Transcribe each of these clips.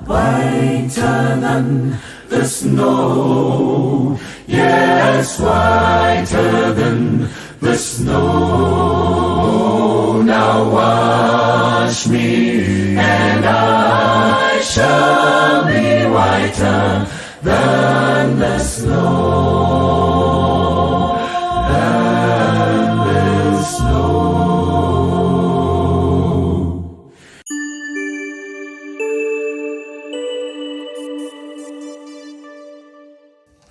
whiter than the snow, yes, whiter than the snow. Now wash me, and I shall be whiter than the snow, than the snow.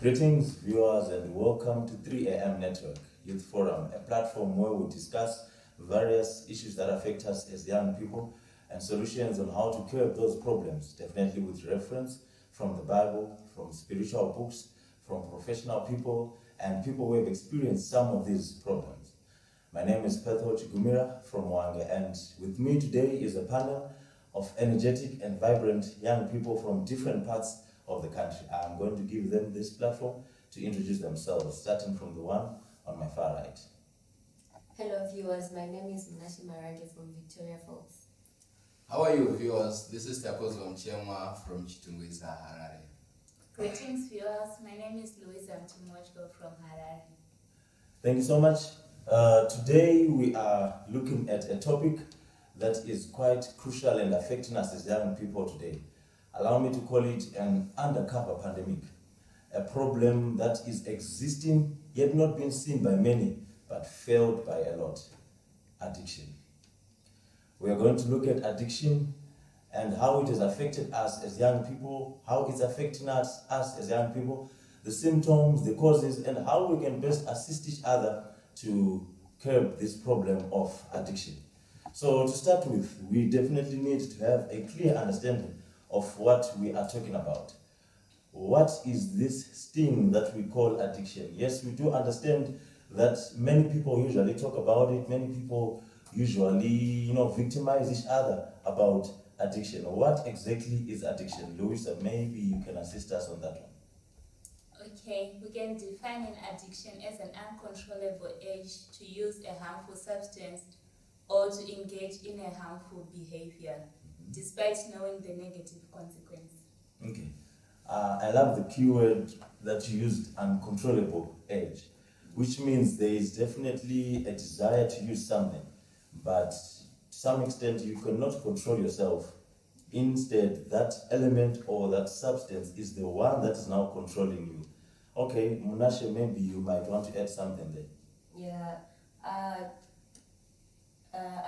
Greetings, viewers, and welcome to 3 a.m. Network Youth Forum, a platform where we discuss various issues that affect us as young people and solutions on how to curb those problems, definitely with reference from the Bible, from spiritual books, from professional people, and people who have experienced some of these problems. My name is Petho Chigumira from Wanga, and with me today is a panel of energetic and vibrant young people from different parts of the country. I'm going to give them this platform to introduce themselves, starting from the one on my far right. Hello viewers, my name is Mnashi Maranje from Victoria Falls. How are you viewers? This is Takozo Mchema from Chitungwiza, Harare. Greetings viewers, my name is Louisa Mtimochko from Harare. Thank you so much. Today we are looking at a topic that is quite crucial and affecting us as young people today. Allow me to call it an undercover pandemic, a problem that is existing yet not being seen by many, but felt by a lot: addiction. We are going to look at addiction and how it has affected us as young people, how it's affecting us as young people, the symptoms, the causes, and how we can best assist each other to curb this problem of addiction. So to start with, we definitely need to have a clear understanding of what we are talking about. What is this sting that we call addiction? Yes, we do understand that many people usually talk about it. Many people usually, victimize each other about addiction. What exactly is addiction? Louisa, maybe you can assist us on that one. Okay, we can define an addiction as an uncontrollable urge to use a harmful substance or to engage in a harmful behavior, despite knowing the negative consequence. Okay. I love the keyword that you used, uncontrollable urge, which means there is definitely a desire to use something, but to some extent you cannot control yourself. Instead, that element or that substance is the one that is now controlling you. Okay, Munashe, maybe you might want to add something there. Yeah,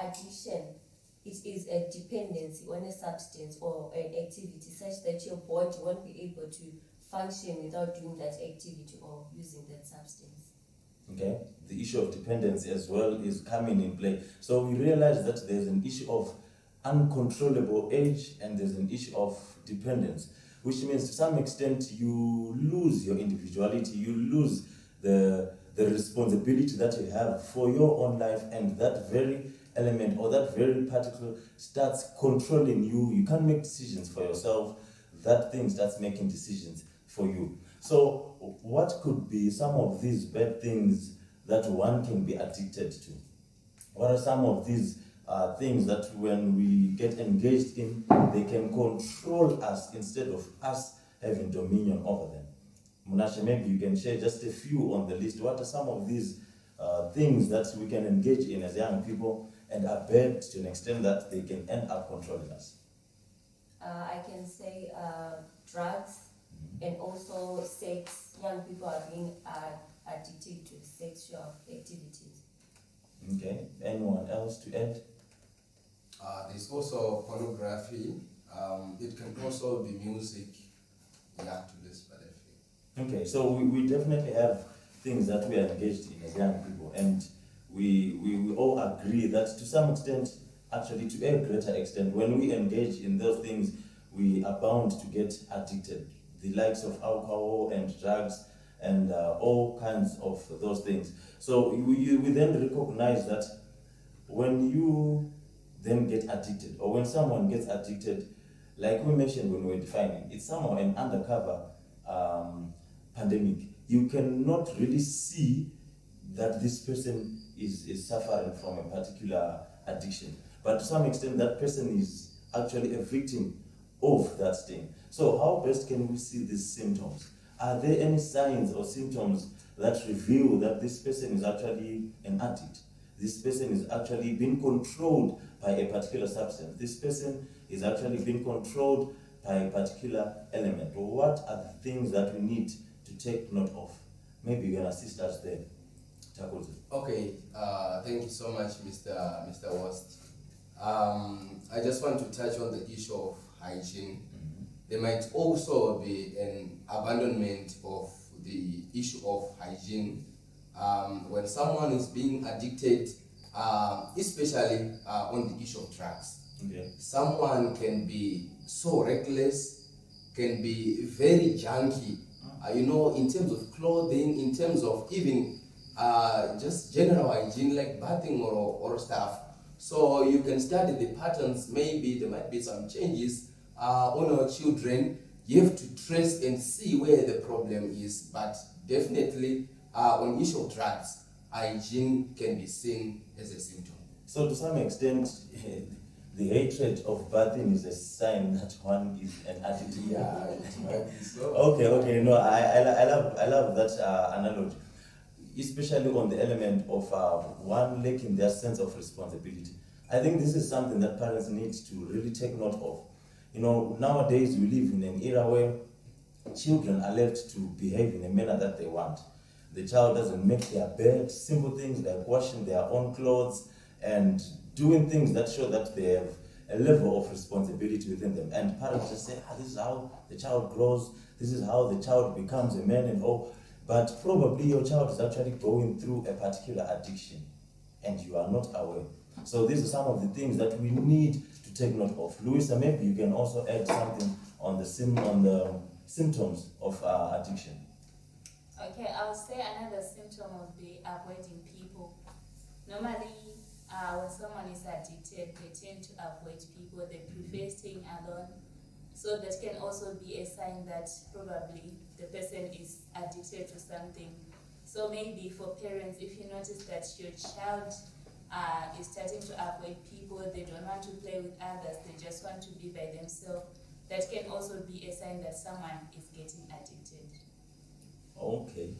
addiction. It is a dependency on a substance or an activity such that your body won't be able to function without doing that activity or using that substance. Okay, the issue of dependency as well is coming in play. So we realize that there's an issue of uncontrollable urge and there's an issue of dependence, which means to some extent you lose your individuality, you lose the responsibility that you have for your own life, and that very element or that very particle starts controlling you. You can't make decisions for yourself. That thing starts making decisions for you. So what could be some of these bad things that one can be addicted to? What are some of these things that when we get engaged in, they can control us instead of us having dominion over them? Munashe, maybe you can share just a few on the list. What are some of these things that we can engage in as young people and are bad to an extent that they can end up controlling us? I can say drugs and also sex. Young people are being addicted to sexual activities. Okay, anyone else to add? There's also pornography. It can also be music. Yeah, to this particular. Okay, so we definitely have things that we are engaged in as young people, and we all agree that to some extent, actually to a greater extent, when we engage in those things, we are bound to get addicted. The likes of alcohol and drugs and all kinds of those things. So we then recognize that when you then get addicted, or when someone gets addicted, like we mentioned when we were defining, it's somehow an undercover pandemic. You cannot really see that this person is suffering from a particular addiction. But to some extent, that person is actually a victim of that thing. So how best can we see these symptoms? Are there any signs or symptoms that reveal that this person is actually an addict? This person is actually being controlled by a particular substance. This person is actually being controlled by a particular element. What are the things that we need to take note of? Maybe you can assist us there. Chakuzi. Okay, thank you so much, Mr. Wast. I just want to touch on the issue of hygiene. There might also be an abandonment of the issue of hygiene when someone is being addicted, especially on the issue of drugs. Okay. Someone can be so reckless, can be very junky, in terms of clothing, in terms of even just general hygiene like bathing or stuff. So you can study the patterns. Maybe there might be some changes on our children. You have to trace and see where the problem is, but definitely on issue of drugs, hygiene can be seen as a symptom. So to some extent, the hatred of bathing is a sign that one is an addict. Yeah, it might be so. Okay. No, I love that analogy, especially on the element of one lacking their sense of responsibility. I think this is something that parents need to really take note of. Nowadays we live in an era where children are left to behave in a manner that they want. The child doesn't make their bed, simple things like washing their own clothes and doing things that show that they have a level of responsibility within them. And parents just say, this is how the child grows, this is how the child becomes a man and all. But probably your child is actually going through a particular addiction and you are not aware. So these are some of the things that we need to take note of. Louisa, maybe you can also add something on the symptoms of addiction. Okay, I'll say another symptom would be avoiding people. Normally, when someone is addicted, they tend to avoid people, they prefer staying alone. So that can also be a sign that probably the person is addicted to something. So maybe for parents, if you notice that your child is starting to avoid people, they don't want to play with others, they just want to be by themselves, that can also be a sign that someone is getting addicted. Okay.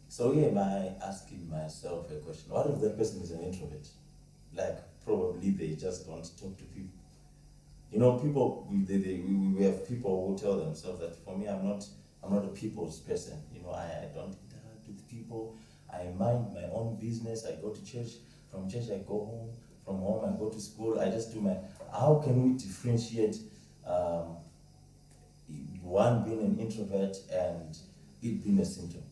So here by asking myself a question, what if that person is an introvert? Like probably they just don't talk to people. People, we have people who tell themselves that for me, I'm not a people's person. I don't interact with people. I mind my own business. I go to church. From church, I go home. From home, I go to school. I just do how can we differentiate one being an introvert and it being a symptom?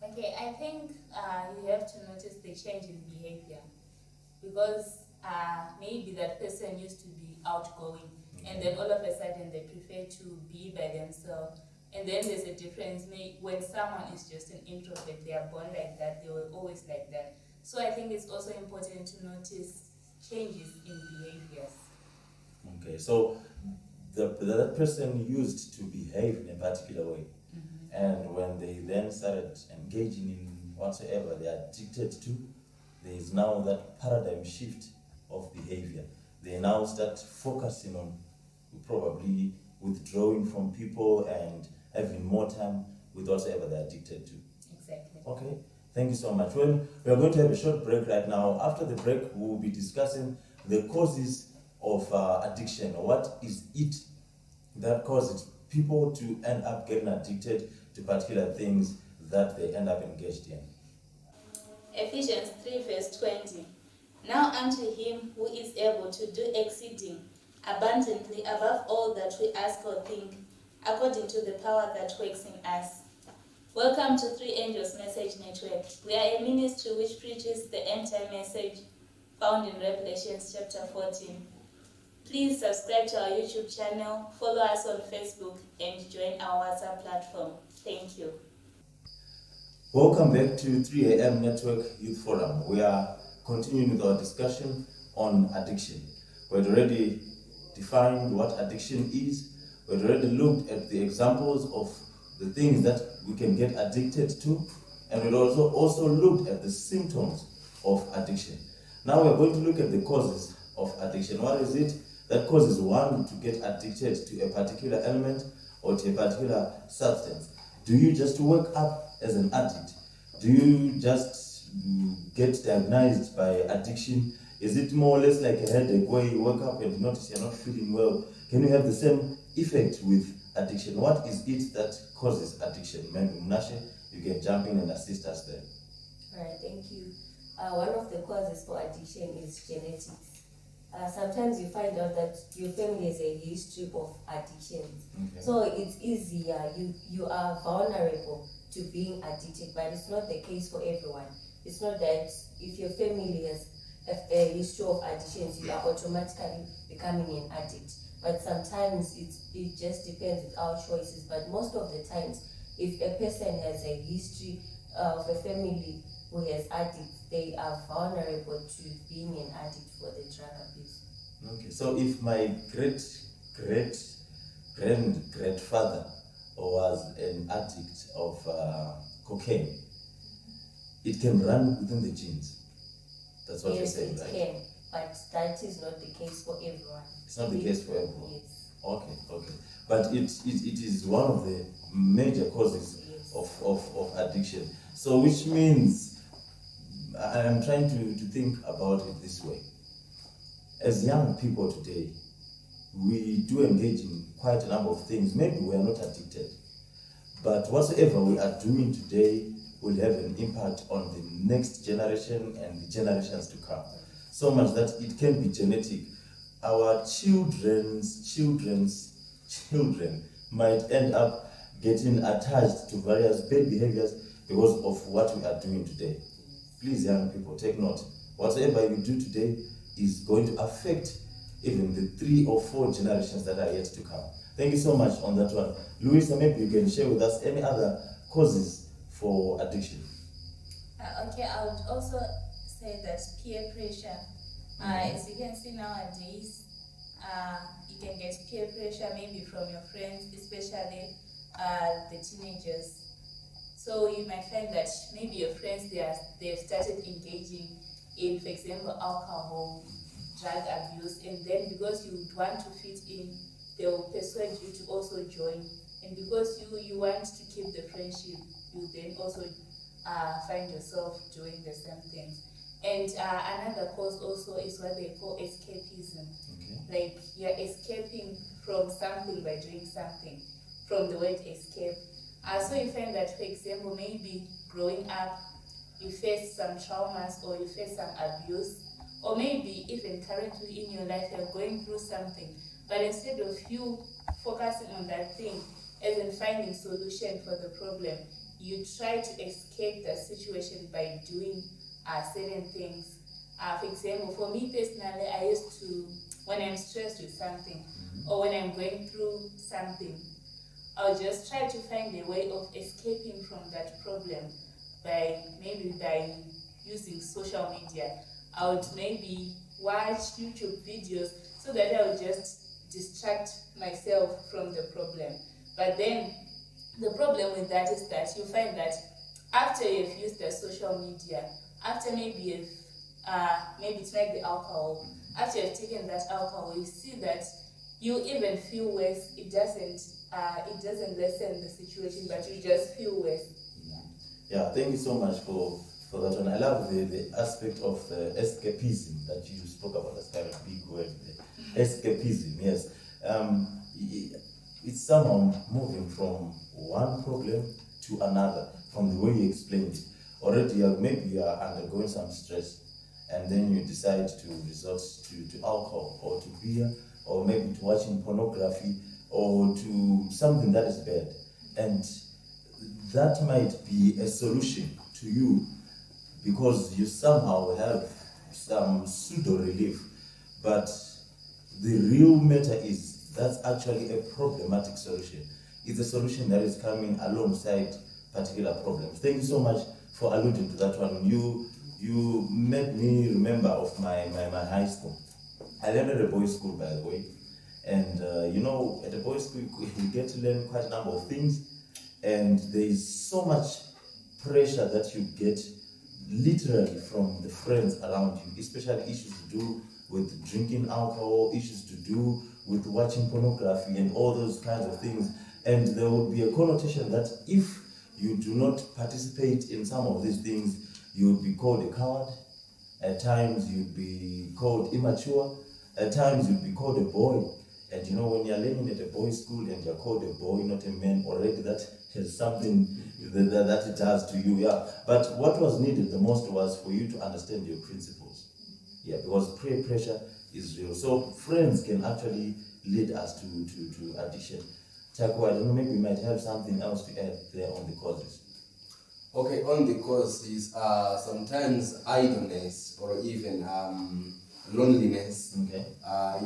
Okay, I think you have to notice the change in behavior, because maybe that person used to be outgoing, and then all of a sudden they prefer to be by themselves. And then there's a difference. When someone is just an introvert, they are born like that, they were always like that. So I think it's also important to notice changes in behaviors. Okay, so that person used to behave in a particular way. And when they then started engaging in whatsoever they are addicted to, there is now that paradigm shift of behavior. They now start focusing on probably withdrawing from people and having more time with whatsoever they're addicted to. Exactly. Okay, thank you so much. Well, we are going to have a short break right now. After the break, we will be discussing the causes of addiction. What is it that causes people to end up getting addicted to particular things that they end up engaged in? Ephesians 3 verse 20. Now unto him who is able to do exceeding abundantly above all that we ask or think, according to the power that works in us. Welcome to Three Angels Message Network. We are a ministry which preaches the end-time message found in Revelation chapter 14. Please subscribe to our YouTube channel, follow us on Facebook, and join our WhatsApp platform. Thank you. Welcome back to 3 a.m. Network Youth Forum. We are continuing with our discussion on addiction. We've already defined what addiction is. We've already looked at the examples of the things that we can get addicted to, and we've also looked at the symptoms of addiction. Now we're going to look at the causes of addiction. What is it? that causes one to get addicted to a particular element or to a particular substance? Do you just wake up as an addict? Do you just get diagnosed by addiction? Is it more or less like a headache where you wake up and you notice you're not feeling well? Can you have the same effect with addiction? What is it that causes addiction? Maybe Mnashe, you can jump in and assist us there. Alright, thank you. One of the causes for addiction is genetics. Sometimes you find out that your family has a history of addictions. Okay. So it's easier, you are vulnerable to being addicted, but it's not the case for everyone. It's not that if your family has a history of addictions, you are automatically becoming an addict. But sometimes it just depends with our choices. But most of the times, if a person has a history of a family who has addicts, they are vulnerable to being an addict for the drug abuse. Okay, so if my great-great-grandfather was an addict of cocaine, it can run within the genes. That's what you're saying, right? Yes, it can, but that is not the case for everyone. It's not the case for everyone. Yes. Okay. But it is one of the major causes Yes. of addiction. So which means, I'm trying to think about it this way. As young people today, we do engage in quite a number of things. Maybe we are not addicted, but whatsoever we are doing today will have an impact on the next generation and the generations to come. So much that it can be genetic. Our children's children might end up getting attached to various bad behaviors because of what we are doing today. Please, young people, take note. Whatever you do today is going to affect even the 3 or 4 generations that are yet to come. Thank you so much on that one. Louisa, maybe you can share with us any other causes for addiction. Okay, I would also say that peer pressure. As you can see nowadays, you can get peer pressure maybe from your friends, especially the teenagers. So you might find that maybe your friends they've started engaging in, for example, alcohol, drug abuse, and then because you would want to fit in, they will persuade you to also join. And because you want to keep the friendship, you then also find yourself doing the same things. And another cause also is what they call escapism. Okay. Like you're escaping from something by doing something, from the word escape. So you find that, for example, maybe growing up, you face some traumas or you face some abuse, or maybe even currently in your life you're going through something, but instead of you focusing on that thing as in finding solution for the problem, you try to escape that situation by doing certain things. For example, for me personally, I used to, when I'm stressed with something or when I'm going through something, I'll just try to find a way of escaping from that problem by using social media. I would maybe watch YouTube videos so that I would just distract myself from the problem. But then the problem with that is that you find that after you've used the social media, after maybe it's like the alcohol, after you've taken that alcohol, you see that you even feel worse. It doesn't lessen the situation, but you just feel worse. Yeah, thank you so much for that one. I love the aspect of escapism that you spoke about. That's kind of big word. Escapism, yes. It's somehow moving from one problem to another, from the way you explained it. Already, maybe you are undergoing some stress, and then you decide to resort to alcohol or to beer, or maybe to watching pornography, or to something that is bad. And that might be a solution to you because you somehow have some pseudo relief. But the real matter is that's actually a problematic solution. It's a solution that is coming alongside particular problems. Thank you so much for alluding to that one. You made me remember of my high school. I learned at a boys' school, by the way. And at a boys' school, you get to learn quite a number of things. And there is so much pressure that you get literally from the friends around you, especially issues to do with drinking alcohol, issues to do with watching pornography and all those kinds of things. And there would be a connotation that if you do not participate in some of these things, you would be called a coward. At times you'd be called immature. At times you'd be called a boy. And you know, when you're learning at a boys' school and you're called a boy, not a man, already that has something that it does to you. Yeah. But what was needed the most was for you to understand your principles. Yeah, because peer pressure is real. So friends can actually lead us to addiction. Chaco, I don't know, maybe we might have something else to add there on the causes. Okay, on the causes, sometimes idleness or even loneliness. Okay.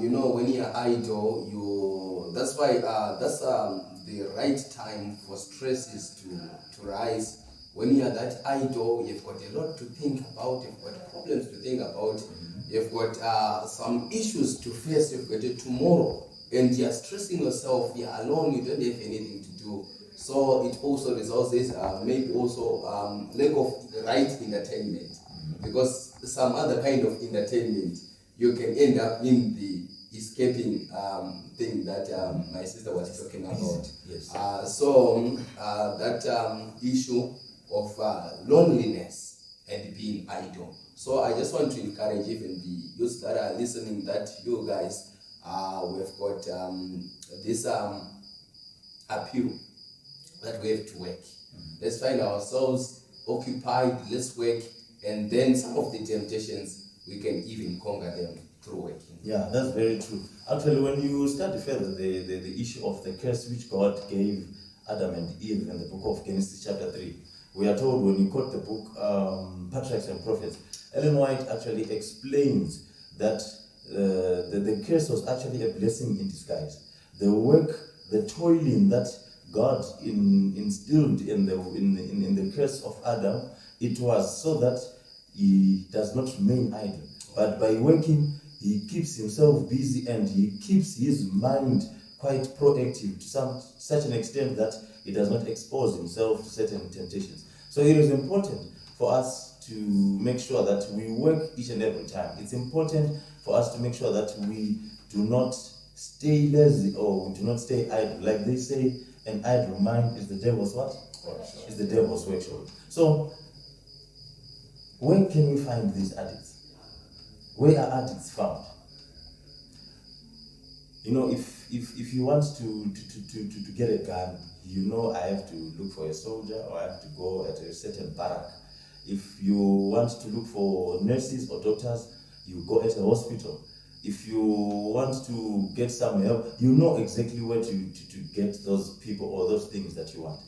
You know, when you're idle, that's why that's the right time for stresses to rise. When you're that idle, you've got a lot to think about, you've got problems to think about, you've got some issues to face, you've got it tomorrow, and you're stressing yourself, you're alone, you don't have anything to do. So it also results in maybe also lack of right entertainment, because some other kind of entertainment, you can end up in the escaping thing that my sister was talking about. Yes. So that issue of loneliness and being idle. So I just want to encourage even the youth that are listening that you guys, we've got this appeal that we have to work. Let's find ourselves occupied, let's work, and then some of the temptations, we can even conquer them through working. Yeah, that's very true. Actually, when you study further the issue of the curse which God gave Adam and Eve in the book of Genesis chapter 3, we are told when you quote the book Patriarchs and Prophets, Ellen White actually explains that the curse was actually a blessing in disguise. The work, the toiling that God instilled in the curse of Adam, it was so that he does not remain idle. But by working, he keeps himself busy and he keeps his mind quite proactive to such an extent that he does not expose himself to certain temptations. So it is important for us to make sure that we work each and every time. It's important for us to make sure that we do not stay lazy or we do not stay idle. Like they say, an idle mind is the devil's what? Is the devil's workshop. So, where can we find these addicts? Where are addicts found? You know, if you want to get a gun, you know I have to look for a soldier or I have to go at a certain barrack. If you want to look for nurses or doctors, you go at a hospital. If you want to get some help, you know exactly where to get those people or those things that you want.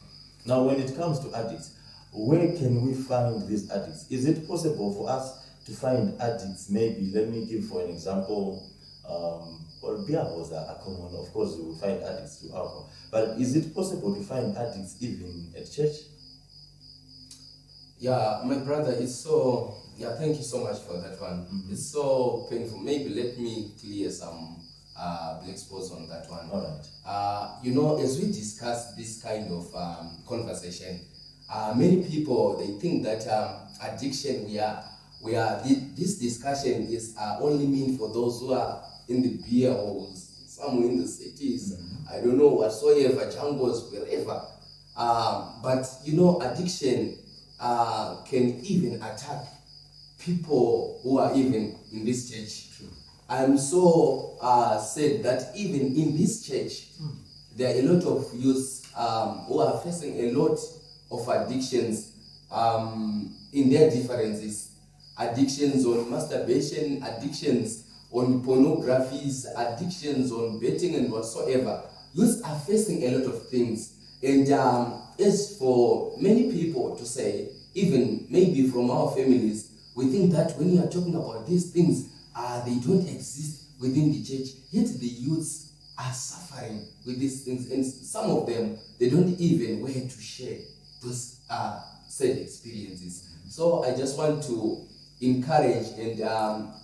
Now, when it comes to addicts, where can we find these addicts? Is it possible for us to find addicts? Maybe, let me give for an example, well, beer halls are common. Of course, we will find addicts to alcohol. But is it possible to find addicts even at church? Yeah, my brother, it's so... Yeah, thank you so much for that one. It's so painful. Maybe let me clear some black spots on that one. All right. You know, as we discuss this kind of conversation, many people, they think that addiction, this discussion is only meant for those who are in the beer halls, somewhere in the cities, I don't know, whatsoever, jungles, wherever. But, you know, addiction can even attack people who are even in this church. True. I'm so sad that even in this church, there are a lot of youth who are facing a lot of addictions in their differences. Addictions on masturbation, addictions on pornographies, addictions on betting and whatsoever. Youth are facing a lot of things. And as for many people to say, even maybe from our families, we think that when you are talking about these things, they don't exist within the church, yet the youths are suffering with these things, and some of them, they don't even where to share those said experiences. So I just want to encourage and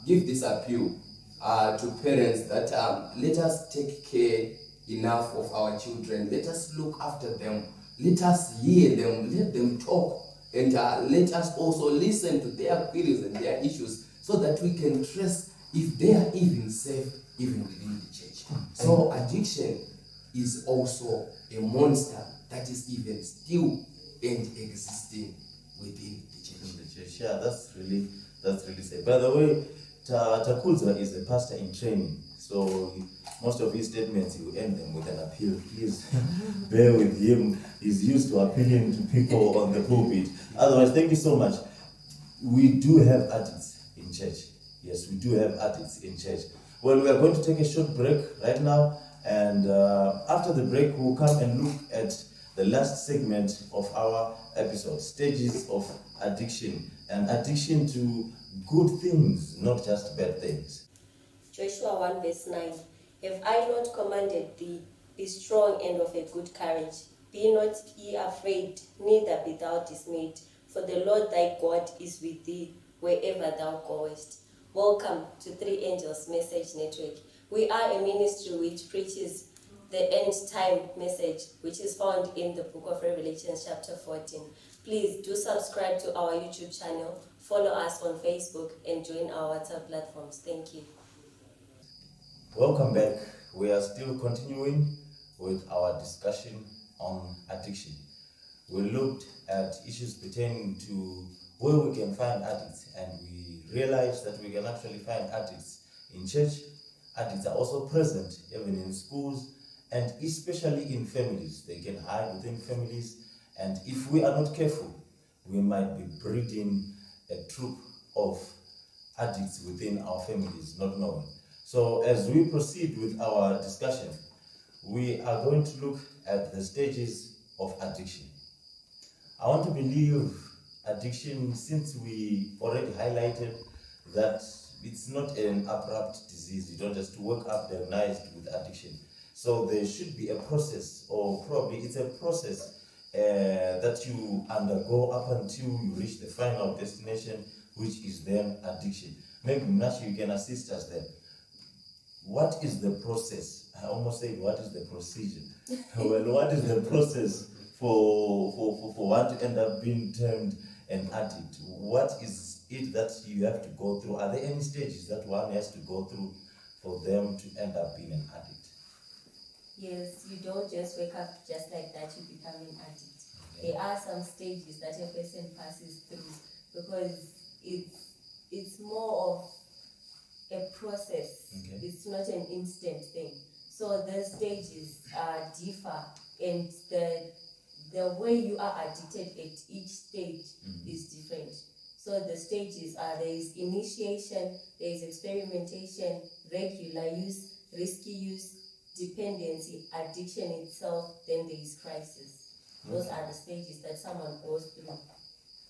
give this appeal to parents that let us take care enough of our children, let us look after them, let us hear them, let them talk, and let us also listen to their queries and their issues so that we can trace if they are even safe even within the church. So addiction is also a monster that is even still and existing within the church. In the church. Yeah, that's really sad. By the way, Takulza is a pastor in training, so most of his statements he will end them with an appeal. Please bear with him. He's used to appealing to people on the pulpit. Otherwise, thank you so much. We do have addicts in church. Yes, we do have addicts in church. Well, we are going to take a short break right now, and after the break, we'll come and look at the last segment of our episode, stages of addiction, and addiction to good things, not just bad things. Joshua 1 verse 9. Have I not commanded thee, be strong and of a good courage? Be not ye afraid, neither be thou dismayed, for the Lord thy God is with thee wherever thou goest. Welcome to Three Angels Message Network. We are a ministry which preaches the end time message, which is found in the book of Revelation chapter 14. Please do subscribe to our YouTube channel, follow us on Facebook, and join our WhatsApp platforms. Thank you. Welcome back. We are still continuing with our discussion on addiction. We looked at issues pertaining to where we can find addicts, and we realized that we can actually find addicts in church. Addicts are also present even in schools, and especially in families. They can hide within families, and if we are not careful, we might be breeding a troop of addicts within our families, not knowing. So as we proceed with our discussion, we are going to look at the stages of addiction. I want to believe addiction, since we already highlighted that it's not an abrupt disease. You don't just wake up diagnosed with addiction. So there should be a process, or probably it's a process that you undergo up until you reach the final destination, which is then addiction. Maybe Nashi, you can assist us there. What is the process? I almost said, what is the procedure? Well, what is the process for one to end up being termed an addict? What is it that you have to go through? Are there any stages that one has to go through for them to end up being an addict? Yes, you don't just wake up just like that, you become an addict. There are some stages that a person passes through, because it's more of a process. Okay. It's not an instant thing. So the stages differ, and the way you are addicted at each stage is different. So the stages are: there is initiation, there is experimentation, regular use, risky use, dependency, addiction itself, then there is crisis. Those are the stages that someone goes through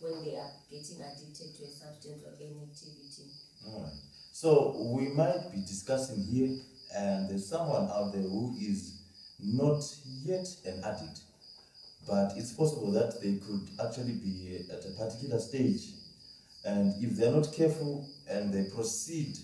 when they are getting addicted to a substance or any activity. All right. So we might be discussing here, and there's someone out there who is not yet an addict, but it's possible that they could actually be at a particular stage, and if they're not careful and they proceed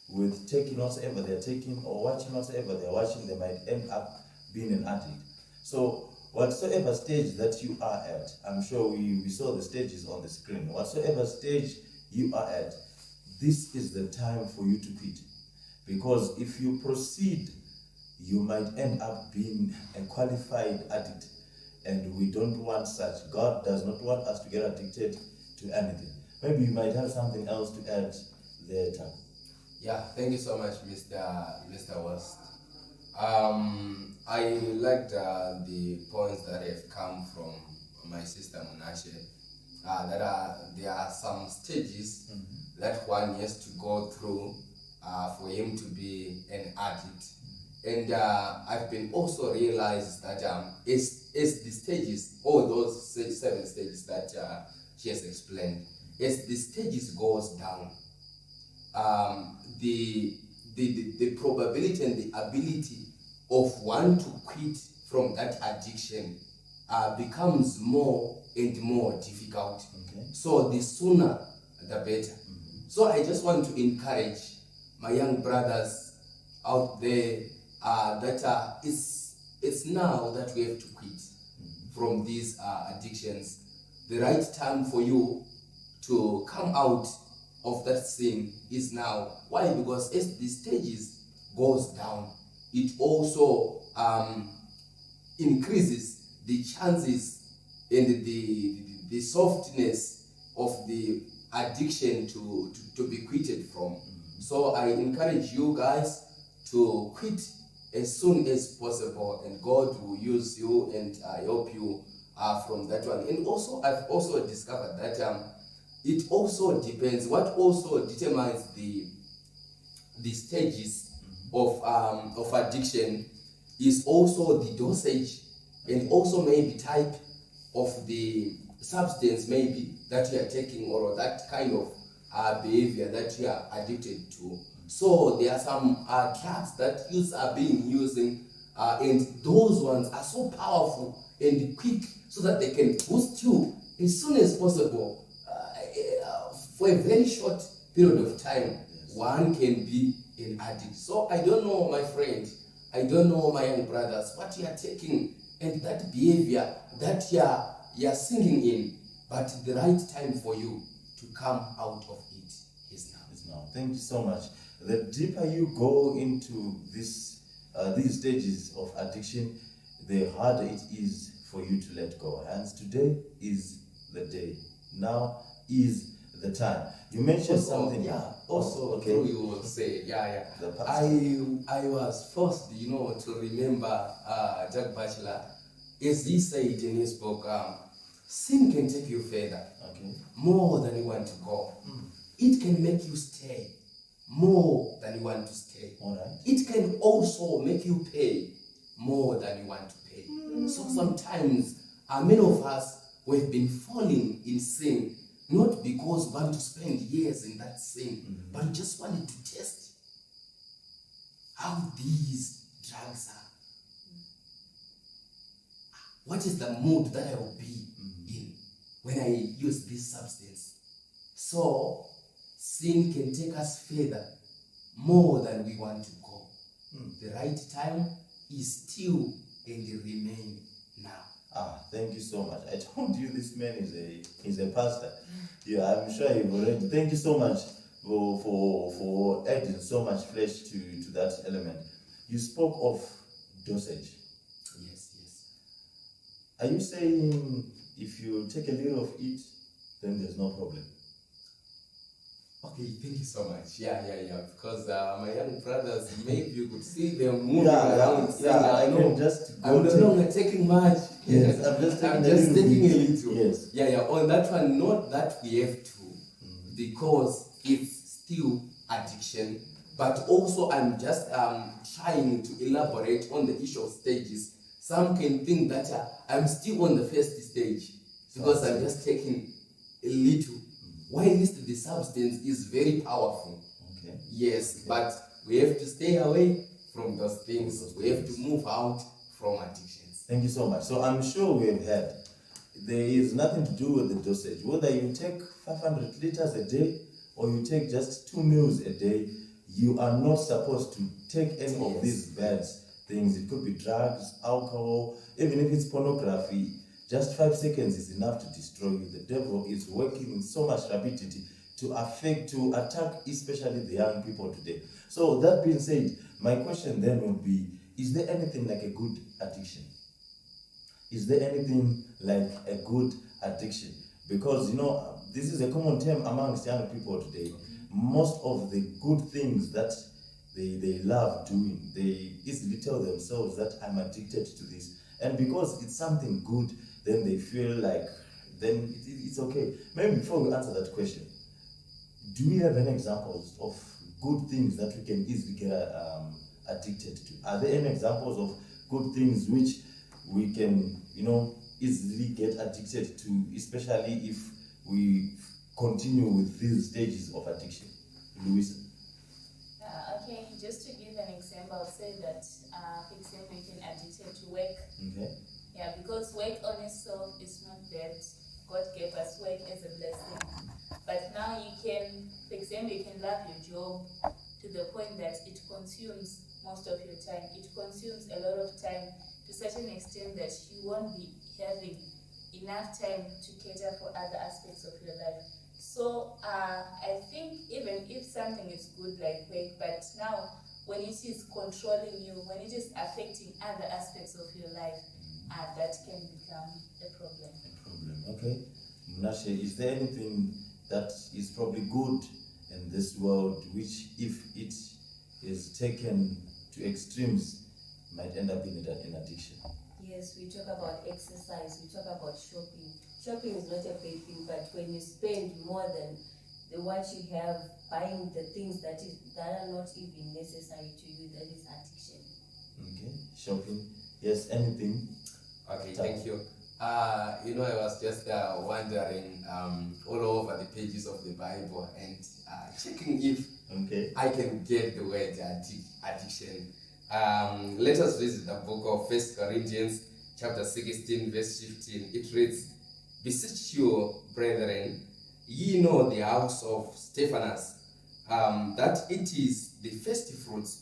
with taking whatsoever they're taking or watching whatsoever they're watching, they might end up being an addict. So whatsoever stage that you are at, I'm sure we saw the stages on the screen, whatsoever stage you are at, this is the time for you to quit. Because if you proceed, you might end up being a qualified addict. And we don't want such. God does not want us to get addicted to anything. Maybe you might have something else to add there, Tam. Yeah, thank you so much, Mr. West. I liked the points that have come from my sister Munashe. There are some stages that one has to go through for him to be an addict. And I've been also realized that as the stages, all those 7 stages that she has explained, as the stages goes down, the probability and the ability of one to quit from that addiction becomes more and more difficult. Okay. So the sooner the better. So I just want to encourage my young brothers out there that it's now that we have to quit from these addictions. The right time for you to come out of that sin is now. Why? Because as the stages goes down, it also increases the chances and the softness of the addiction to be quitted from. So I encourage you guys to quit as soon as possible, and God will use you and help you from that one. And also, I've also discovered that it also depends. What also determines the stages of addiction is also the dosage, and also maybe type of the substance maybe that you are taking, or that kind of behavior that you are addicted to. So there are some drugs that youths are being using, and those ones are so powerful and quick, so that they can boost you as soon as possible for a very short period of time. One can be an addict. So I don't know, my friend, I don't know, my young brothers, what you are taking and that behavior that you are singing in, but the right time for you to come out of it is now. Is now. Thank you so much. The deeper you go into these stages of addiction, the harder it is for you to let go. And today is the day. Now is the time. You mentioned something. Also, okay. you will say, The past. I was forced, to remember Jack Batchelor, as he said in his book, sin can take you further, Okay. more than you want to go. It can make you stay more than you want to stay. All right. It can also make you pay more than you want to pay. So sometimes, many of us, we've been falling in sin, not because we want to spend years in that sin, but we just wanted to test how these drugs are. What is the mood that I will be in when I use this substance? So, sin can take us further, more than we want to go. The right time is still and remain now. Thank you so much. I told you this man is a pastor. Yeah, I'm sure you've already. Thank you so much for adding so much flesh to that element. You spoke of dosage. Yes. Are you saying if you take a little of it, then there's no problem? Okay, thank you so much. Yeah. Because my young brothers, maybe you could see them moving Yeah, around. I can just go I'm no longer taking much. Yes, I'm just taking taking a little. Yes. Yeah. On that one, not that we have to, because it's still addiction. But also, I'm just trying to elaborate on the issue of stages. Some can think that I'm still on the first stage because I'm just taking a little. While the substance is very powerful. Okay. Yes, but we have to stay away from those things. We have to move out from addictions. Thank you so much. So I'm sure we have heard there is nothing to do with the dosage. Whether you take 500 liters a day or you take just 2 meals a day, you are not supposed to take any of these bad things. It could be drugs, alcohol, even if it's pornography. Just 5 seconds is enough to destroy you. The devil is working with so much rapidity to attack especially the young people today. So that being said, my question then would be, is there anything like a good addiction? Is there anything like a good addiction? Because, this is a common term amongst young people today. Most of the good things that they love doing, they easily tell themselves that I'm addicted to this. And because it's something good, then they feel like, then it's okay. Maybe before we answer that question, do we have any examples of good things that we can easily get addicted to? Are there any examples of good things which we can, easily get addicted to, especially if we continue with these stages of addiction? Louisa? Okay, just to give an example, I'll say that, for example, you can addicted to work. Okay. Yeah, because work on itself is not bad. God gave us work as a blessing. But now you can, for example, you can love your job to the point that it consumes most of your time. It consumes a lot of time to such an extent that you won't be having enough time to cater for other aspects of your life. So I think even if something is good like work, but now when it is controlling you, when it is affecting other aspects of your life, that can become a problem. A problem, okay. Mnashe, is there anything that is probably good in this world which, if it is taken to extremes, might end up in an addiction? Yes, we talk about exercise, we talk about shopping. Shopping is not a bad thing, but when you spend more than what you have, buying the things that are not even necessary to you, that is addiction. Okay, shopping. Yes, anything? Okay, thank you. You know, I was just wandering all over the pages of the Bible and checking if I can get the word addiction. Let us visit the book of 1 Corinthians chapter 16, verse 15. It reads, "Beseech you, brethren, ye know the house of Stephanas, that it is the first fruits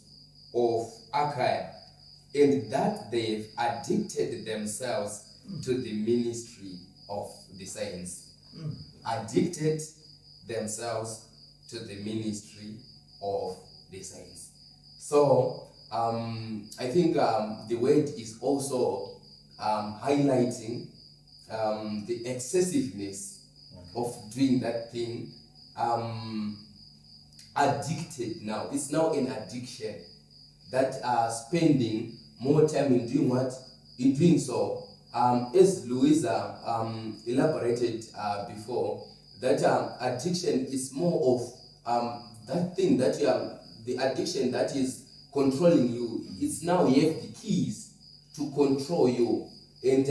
of Achaia, and that they've addicted themselves to the ministry of the saints." Addicted themselves to the ministry of the saints. So I think the word is also highlighting the excessiveness of doing that thing. Addicted now, it's now an addiction that spending more time in doing what? In doing so. As Louisa elaborated before, that addiction is more of that thing that the addiction that is controlling you. It's now you have the keys to control you, and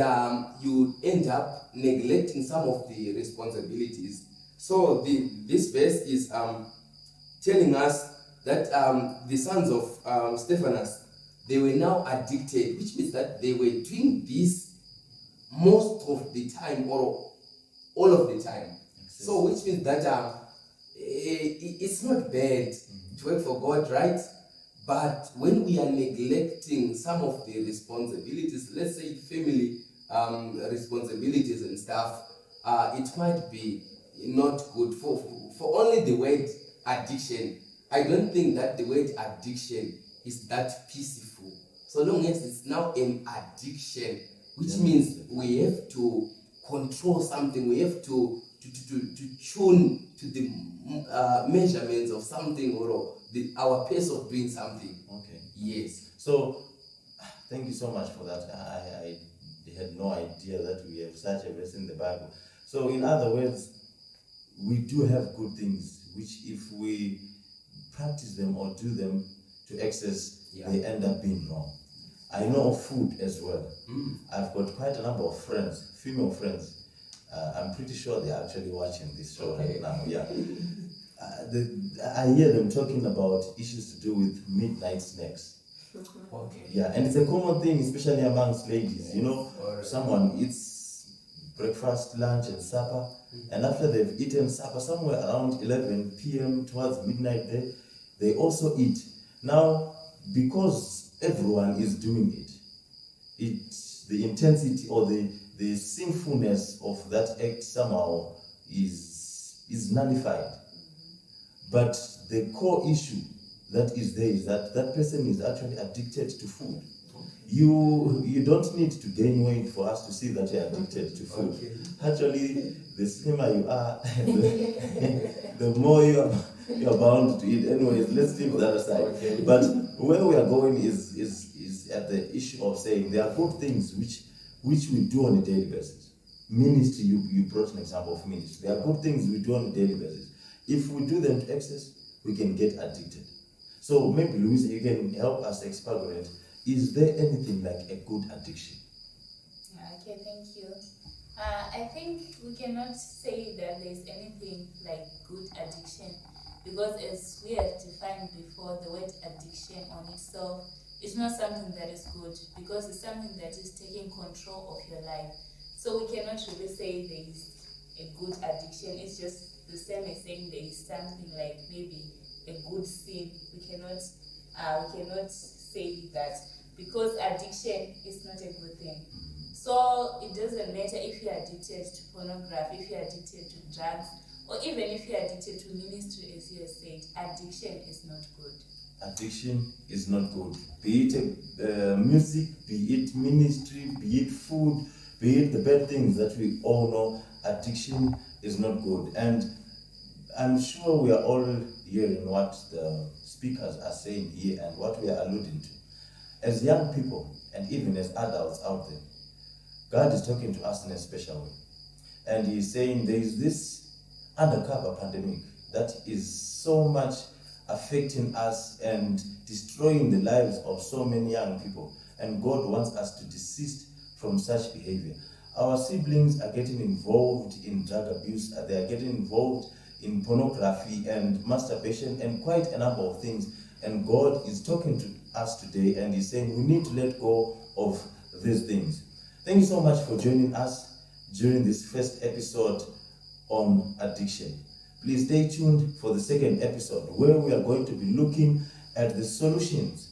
you end up neglecting some of the responsibilities. So this verse is telling us that the sons of Stephanas, they were now addicted, which means that they were doing this most of the time or all of the time. So which means that it's not bad to work for God, right? But when we are neglecting some of the responsibilities, let's say family responsibilities and stuff, it might be not good. For only the word addiction, I don't think that the word addiction is that peaceful. So long as it's now an addiction, which means we have to control something, we have to tune to the measurements of something or our pace of doing something. Okay. Yes. So, thank you so much for that. I had no idea that we have such a verse in the Bible. So, in other words, we do have good things, which if we practice them or do them to excess, they end up being wrong. I know of food as well. I've got quite a number of friends, female friends. I'm pretty sure they're actually watching this show right now. Yeah. I hear them talking about issues to do with midnight snacks. Okay. Yeah, and it's a common thing, especially amongst ladies. You know, someone eats breakfast, lunch, and supper, and after they've eaten supper, somewhere around 11 p.m. towards midnight, they also eat. Now, because everyone is doing it, the intensity or the sinfulness of that act somehow is nullified. But the core issue that is there is that person is actually addicted to food. You don't need to gain weight for us to see that you're addicted to food. Okay. Actually, the slimmer you are, the more you're bound to eat. Anyways, let's leave that aside. Okay. But where we are going is at the issue of saying there are good things which we do on a daily basis. Ministry, you brought an example of ministry. There are good things we do on a daily basis. If we do them to excess, we can get addicted. So maybe, Louisa, you can help us expand. Is there anything like a good addiction? Okay, thank you. I think we cannot say that there is anything like good addiction, because as we have defined before, the word addiction on itself is not something that is good, because it's something that is taking control of your life. So we cannot really say there is a good addiction. It's just the same as saying there is something like maybe a good sin. We cannot say that, because addiction is not a good thing. So So it doesn't matter if you're addicted to pornography, if you're addicted to drugs, or even if you're addicted to ministry, as you have said, addiction is not good. Addiction is not good. Be it music, be it ministry, be it food, be it the bad things that we all know, addiction is not good. And I'm sure we are all hearing what the speakers are saying here and what we are alluding to. As young people and even as adults out there, God is talking to us in a special way. And He's saying there is this undercover pandemic that is so much affecting us and destroying the lives of so many young people. And God wants us to desist from such behavior. Our siblings are getting involved in drug abuse, they are getting involved in pornography and masturbation and quite a number of things. And God is talking to us today and He's saying we need to let go of these things. Thank you so much for joining us during this first episode on addiction. Please stay tuned for the second episode where we are going to be looking at the solutions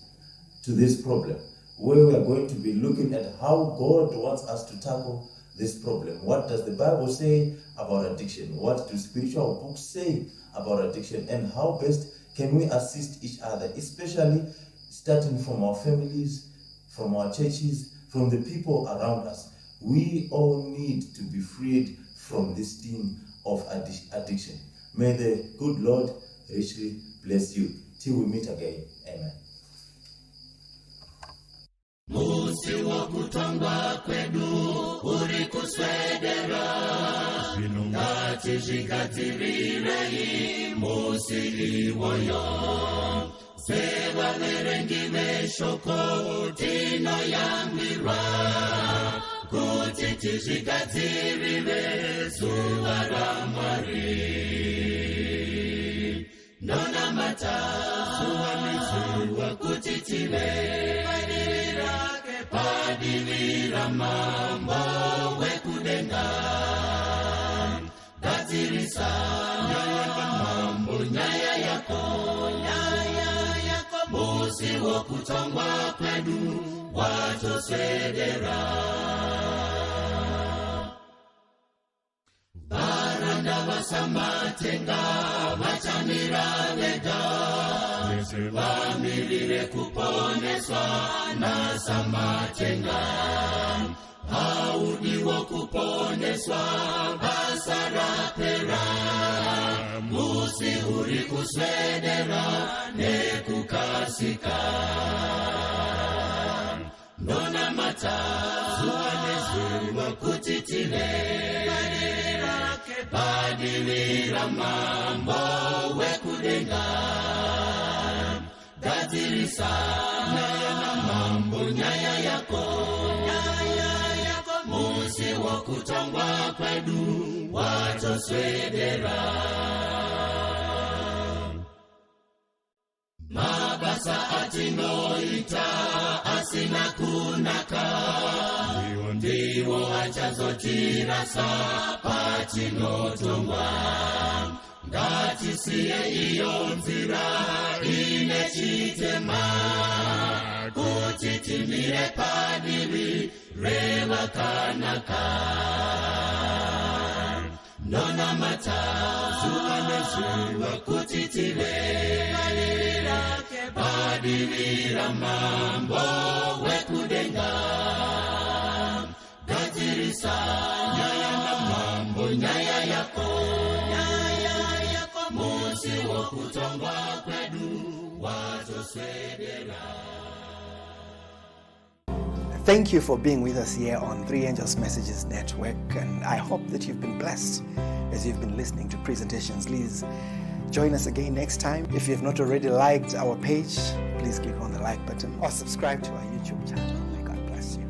to this problem, where we are going to be looking at how God wants us to tackle this problem. What does the Bible say about addiction? What do spiritual books say about addiction? And how best can we assist each other, especially starting from our families, from our churches, from the people around us? We all need to be freed from this sting of addiction. May the good Lord richly bless you. Till we meet again. Amen. Musi wokutongwa kwedu uri kuswedera ngati zvigadzirirei musi iwoyo seva verengi veshoko tinoyambirwa kuti tizvigadzirire zuva raMwari. Ndonamata zuva nezuva kuti tive padivi ramambo wekudenga. Gadzirisa nyaya yamambo, nyaya yako musi wokutongwa kwedu watoswedera. Varanda vasamatenga vachamira vega, vamirire kuponeswa nasamatenga. Haudi wokuponeswa basa rapera, musi uri kuswedera nekukasika. Ndonamata zuva nezuva kuti tive badili ramambo wekudenga. Gadzirisa nyaya namambo, nyaya yako musi wokutongwa kwedu watoswedera. Mabasa atinoita asina kunaka, ndiwo achazotirasa patinotongwa. Ngatisiye iyo nzira ine chitema, kuti timire padivi revakanaka. Ndonamata zuva nezuva kuti tive padivi ramambo wekudenga. Gadzirisa nyaya namambo, nyaya yako musi wokutongwa kwedu watoswedera. Thank you for being with us here on Three Angels Messages Network, and I hope that you've been blessed as you've been listening to presentations. Please join us again next time. If you have not already liked our page, please click on the like button or subscribe to our YouTube channel. May God bless you.